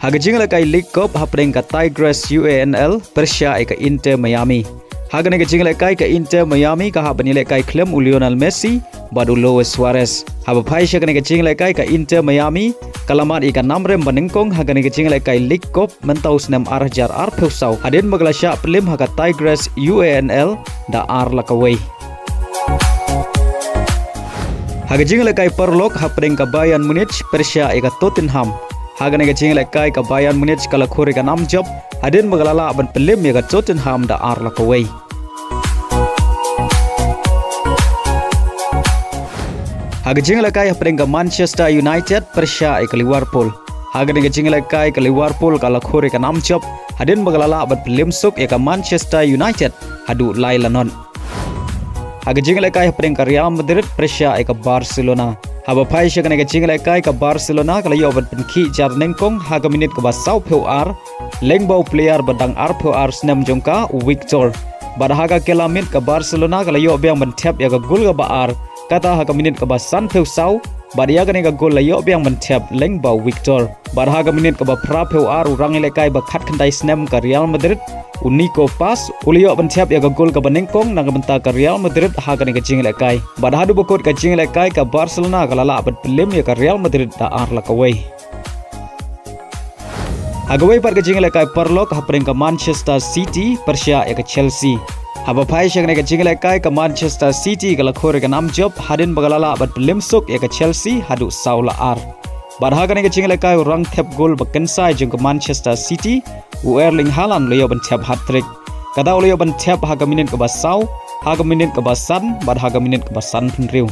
Haga jingla kai League Cup hapring ka Tigers UANL Persia ka Inter Miami. Haga nega jingla kai ka Inter Miami ka habanile kai klem Lionel Messi badu Luis Suarez. Haba phai sha nega jingla kai ka Inter Miami kalamat ika namrem banengkong haga nega jingla kai League Cup mentau snem arjar arpeusau. Hadin magala sha Pynliem haga Tigers UANL da ar lakaway. Haga jingla kai Perlok hapring ka Bayern Munich Persia ika Tottenham. Haga nega jingla kai ka Bayern Munich kala khori ka nam job hadin magalala ban Pynliem ya ka Tottenham da ar lakaway. Haga jingla kai hapring ka Manchester United Persia ka Liverpool. Haga nega jingla kai ka Liverpool kala khori ka nam job hadin magalala ban Pynliem suk ya ka Manchester United hadu lai lanon. Haga jingla kai hapring ka Real Madrid Persia ka Barcelona. Haba phai sha nega jingla kai ka Barcelona kala yo ban penki jar nengkong haga minit ka ba sau pheu ar lengbau player badang ar pheu ar snem jongka Victor. Bad haga kelamit ka Barcelona kala yo biang ban thep ya ka gol ka ba ar kata haga minit ka ba san pheu sau bad ya ka nega gol la yo biang ban thep lengbau Victor. Bad haga minit ka ba phra pheu ar urang le kai ba khat khandai snem ka Real Madrid Unico pas ulio ban thep ya ka gol ka banengkong nang benta ka Real Madrid haga nega jingla kai. Bad hadu bokot ka jingla kai ka Barcelona kala la ban Pynliem ya ka Real Madrid da ar la kawai. Hagawai par ka jingla kai Perlok hapring ka Manchester City Persia ya ka Chelsea. Haba phai sha nega jingla kai ka Manchester City kala khore ka nam job hadin bagalala ban Pynliem suk ya ka Chelsea hadu saula ar. Bad haga nega jingla kai rang thep gol bakan sai jong ka Manchester City Erling Haaland loyo ban thep Hattrick. Kada loyo ban thep haga minit ka ba sau haga minit ka ba san bad haga minit ka ba san pinriu.